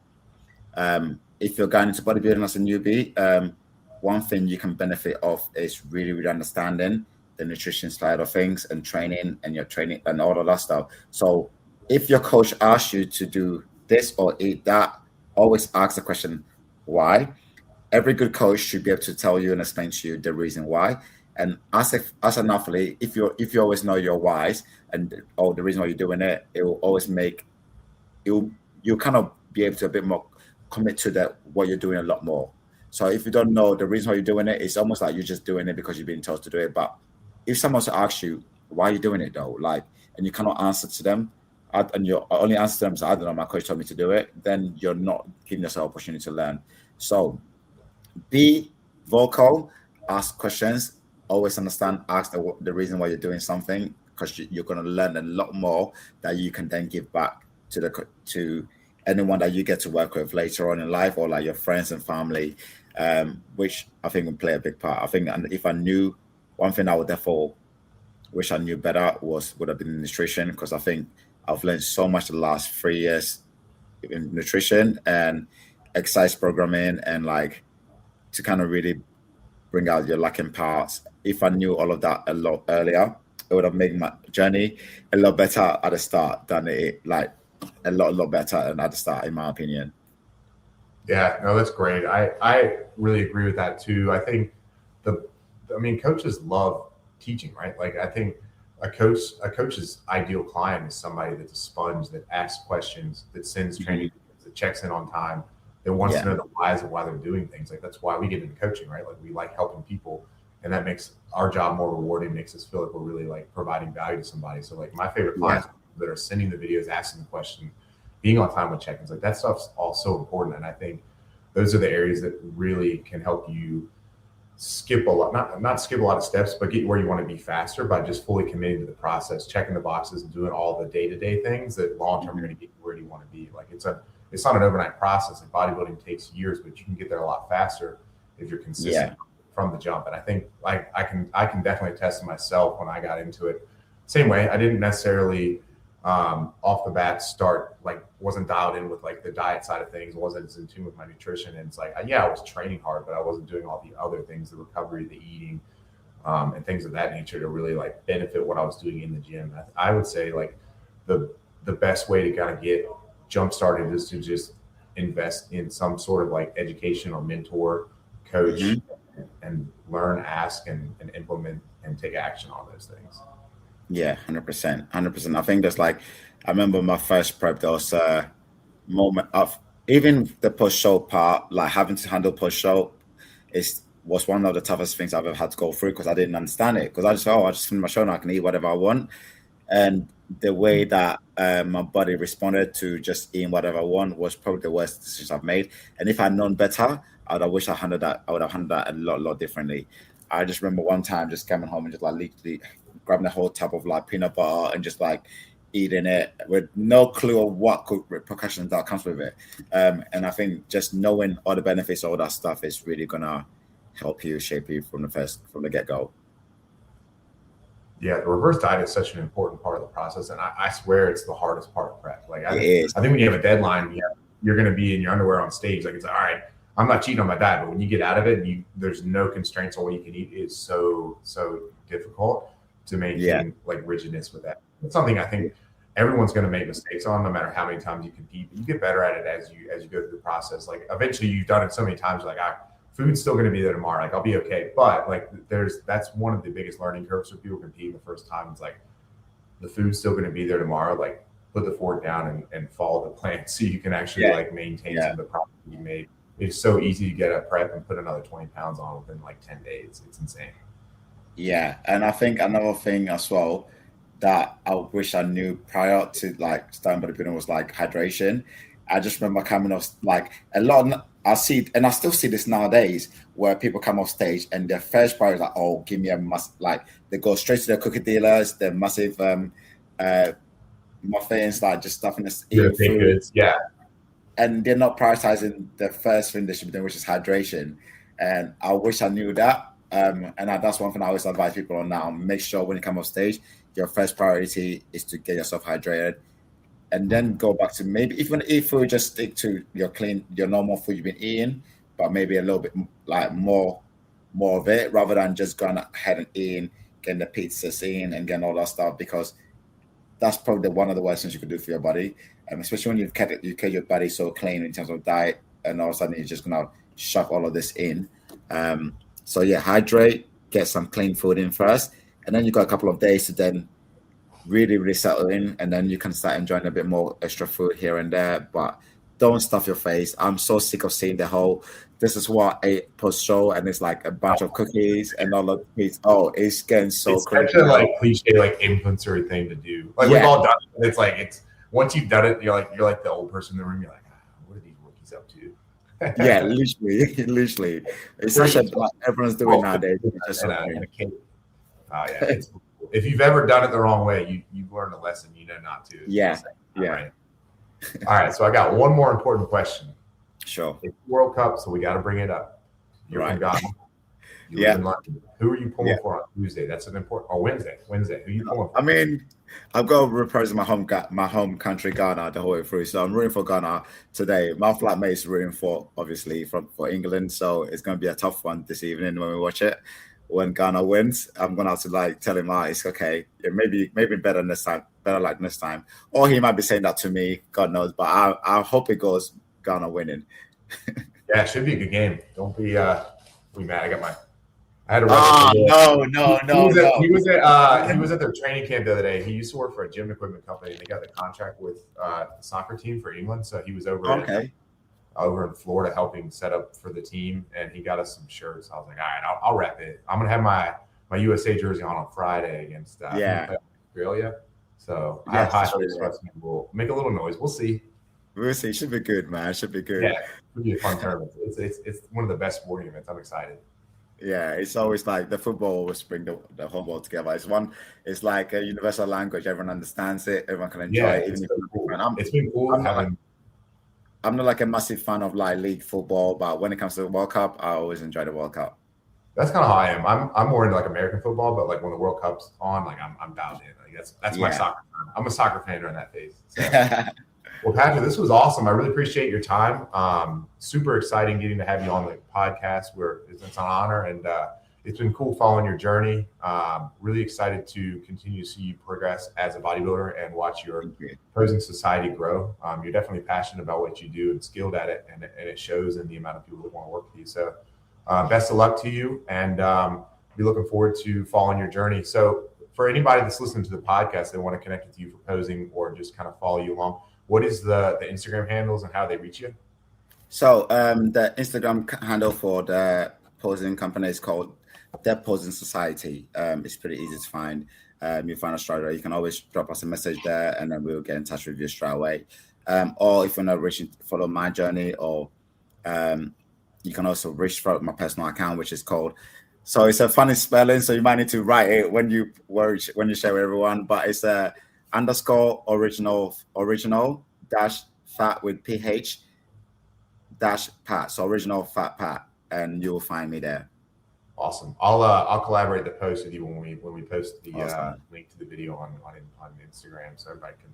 Speaker 2: If you're going into bodybuilding as a newbie, one thing you can benefit of is really, really understanding the nutrition side of things and training and your training and all of that stuff. So if your coach asks you to do this or eat that, always ask the question, why? Every good coach should be able to tell you and explain to you the reason why. And as an athlete, if you always know your whys and the reason why you're doing it, it will always make you'll kind of be able to a bit more commit to what you're doing a lot more. So if you don't know the reason why you're doing it, it's almost like you're just doing it because you've been told to do it. But if someone asks you, why are you doing it though? Like, and you cannot answer to them, and your only answer to them is, I don't know, my coach told me to do it, then you're not giving yourself an opportunity to learn. So be vocal, ask questions, always understand, ask the reason why you're doing something, because you're going to learn a lot more that you can then give back to anyone that you get to work with later on in life, or like your friends and family, which I think will play a big part. I think, and if I knew one thing, I would therefore wish I knew better would have been nutrition, because I think I've learned so much the last 3 years in nutrition and exercise programming, and like to kind of really bring out your lacking parts. If I knew all of that a lot earlier, it would have made my journey a lot better at the start than a lot better at the start, in my opinion.
Speaker 1: Yeah, no, that's great. I really agree with that too. I think coaches love teaching, right? Like I think a coach's ideal client is somebody that's a sponge, that asks questions, that sends training, that checks in on time, that wants to know the whys of why they're doing things. Like that's why we get into coaching, right? Like we like helping people, and that makes our job more rewarding, makes us feel like we're really like providing value to somebody. So like my favorite clients that are sending the videos, asking the question, being on time with check-ins, like that stuff's all so important. And I think those are the areas that really can help you skip a lot, not skip a lot of steps, but get where you want to be faster by just fully committing to the process, checking the boxes and doing all the day-to-day things that long-term are going to get you where you want to be. Like it's not an overnight process. Like bodybuilding takes years, but you can get there a lot faster if you're consistent from the jump. And I think like I can definitely attest to myself when I got into it. Same way, I didn't necessarily off the bat start like wasn't dialed in with like the diet side of things, wasn't as in tune with my nutrition. And it's like yeah, I was training hard, but I wasn't doing all the other things, the recovery, the eating, and things of that nature to really like benefit what I was doing in the gym. I would say like the best way to kind of get jump started is to just invest in some sort of like education or mentor, coach, and learn, ask, and implement and take action on those things.
Speaker 2: Yeah, 100%, 100%. I think there's like, I remember my first prep, there was a moment of even the post-show part, like having to handle post-show was one of the toughest things I've ever had to go through because I didn't understand it. Because I just thought, I just finished my show and I can eat whatever I want. And the way that my body responded to just eating whatever I want was probably the worst decision I've made. And if I'd known better, I would have handled that a lot differently. I just remember one time just coming home and just like literally grabbing a whole tub of like peanut butter and just like eating it with no clue of what repercussions that comes with it. And I think just knowing all the benefits of all that stuff is really gonna help you, shape you from the get-go.
Speaker 1: Yeah, the reverse diet is such an important part of the process, and I swear it's the hardest part of prep. Like I think when you have a deadline, you're going to be in your underwear on stage. Like it's like, all right, I'm not cheating on my diet, but when you get out of it, there's no constraints on what you can eat. It's so difficult to maintain like rigidness with that. It's something I think everyone's going to make mistakes on, no matter how many times you compete. But you get better at it as you go through the process. Like eventually, you've done it so many times, like food's still going to be there tomorrow. Like I'll be okay. But like that's one of the biggest learning curves for people competing the first time. It's like the food's still going to be there tomorrow. Like put the fork down and follow the plan so you can actually like maintain some of the progress you made. It's so easy to get a prep and put another 20 pounds on within like 10 days. It's insane.
Speaker 2: Yeah. And I think another thing as well that I wish I knew prior to like starting bodybuilding was like hydration. I just remember coming off like a lot of, I see, and I still see this nowadays, where people come off stage and their first priority is like, oh, give me like they go straight to their cookie dealers, their massive muffins, like just stuff in the
Speaker 1: goods, yeah.
Speaker 2: And they're not prioritizing the first thing they should be doing, which is hydration. And I wish I knew that. And that's one thing I always advise people on now. Make sure when you come off stage, your first priority is to get yourself hydrated. And then go back to maybe even if you just stick to your normal food you've been eating, but maybe a little bit like more of it, rather than just going ahead and eating, getting the pizzas in and getting all that stuff, because that's probably one of the worst things you could do for your body. Especially when you kept your body so clean in terms of diet, and all of a sudden you're just gonna shove all of this in. So yeah, hydrate, get some clean food in first, and then you got a couple of days to then really settle in, and then you can start enjoying a bit more extra food here and there, but don't stuff your face. I'm so sick of seeing the whole this is what I ate post-show and it's like a bunch of cookies and all of these. Oh, it's getting so crazy.
Speaker 1: It's such a like cliche like influencer thing to do. Like we've all done it. It's like once you've done it, you're like the old person in the room. You're like, what are these rookies up to?
Speaker 2: Yeah, literally. It's such a like everyone's doing nowadays. Just
Speaker 1: if you've ever done it the wrong way, you've learned a lesson. You know not to.
Speaker 2: Yeah.
Speaker 1: Right. All right. So I got one more important question.
Speaker 2: Sure.
Speaker 1: It's World Cup, so we got to bring it up. You're from Ghana. Who are you pulling for on Tuesday? That's an important. Or Wednesday. Who are you pulling for?
Speaker 2: I mean, I've got to represent my home country, Ghana, the whole way through. So I'm rooting for Ghana today. My flatmate is rooting for, obviously, for England. So it's going to be a tough one this evening when we watch it. When Ghana wins, I'm going to have to like tell him, it's okay. Maybe better next time. Better like next time. Or he might be saying that to me. God knows. But I hope it goes Ghana winning.
Speaker 1: Yeah, it should be a good game. Don't be mad. I had a
Speaker 2: no.
Speaker 1: He was at their training camp the other day. He used to work for a gym equipment company, and they got the contract with the soccer team for England. So he was over in Florida helping set up for the team, and he got us some shirts. I was like, all right, I'll rep it. I'm gonna have my USA jersey on Friday against Australia. So I have high hopes for us. We'll make a little noise. We'll see.
Speaker 2: We'll see. Should be good, man. Should be good.
Speaker 1: Yeah, it'll be a fun tournament. It's one of the best sporting events. I'm excited.
Speaker 2: Yeah, it's always like the football always bring the whole world together. It's like a universal language. Everyone understands it. Everyone can enjoy it.
Speaker 1: It's been cool.
Speaker 2: I'm not like a massive fan of like league football, but when it comes to the World Cup, I always enjoy the World Cup.
Speaker 1: That's kind of how I am. I'm more into like American football, but like when the World Cup's on, like I'm dialed in. Like that's my
Speaker 2: Yeah.
Speaker 1: soccer fan. I'm a soccer fan during that phase. So. Well, Patrick, this was awesome. I really appreciate your time. Super exciting getting to have you on the podcast. It's an honor, and it's been cool following your journey. Really excited to continue to see you progress as a bodybuilder and watch your posing society grow. You're definitely passionate about what you do and skilled at it, and it shows in the amount of people that want to work with you. So best of luck to you, and be looking forward to following your journey. So for anybody that's listening to the podcast, they want to connect with you for posing or just kind of follow you along. What is the Instagram handles and how they reach you?
Speaker 2: So the Instagram handle for the posing company is called The Posing Society. It's pretty easy to find. You find us straight away. You can always drop us a message there, and then we'll get in touch with you straight away. Or if you're not reaching, follow my journey, or you can also reach for my personal account, which is called. So it's a funny spelling, so you might need to write it when you share with everyone. But it's a _ original dash fat with PH dash Pat. So original fat Pat, and you'll find me there.
Speaker 1: Awesome. I'll collaborate the post with you when we post the
Speaker 2: Awesome.
Speaker 1: link to the video on Instagram, so everybody can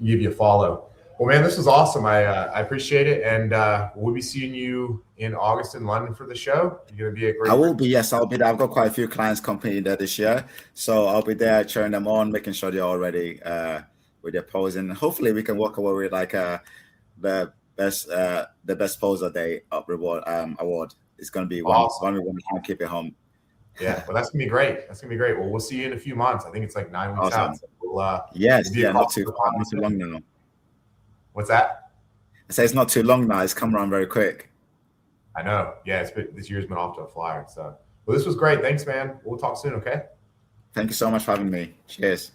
Speaker 1: give you a follow. Well, man, this was awesome. I appreciate it, and we'll be seeing you in August in London for the show. You're gonna be a great.
Speaker 2: I will be. Yes, I'll be there. I've got quite a few clients competing there this year, so I'll be there cheering them on, making sure they're all ready with their posing. Hopefully, we can walk away with like the best poser day award. It's going to be
Speaker 1: awesome.
Speaker 2: one we want to keep it home.
Speaker 1: Yeah, well, that's gonna be great. That's gonna be great. Well, we'll see you in a few months. I think it's like 9 weeks
Speaker 2: Awesome.
Speaker 1: out. So we'll,
Speaker 2: yes,
Speaker 1: we'll
Speaker 2: yeah, not too long now.
Speaker 1: What's that?
Speaker 2: I say it's not too long now. It's come around very quick.
Speaker 1: I know. Yeah, this year's been off to a flyer. So, well, this was great. Thanks, man. We'll talk soon. Okay.
Speaker 2: Thank you so much for having me. Cheers.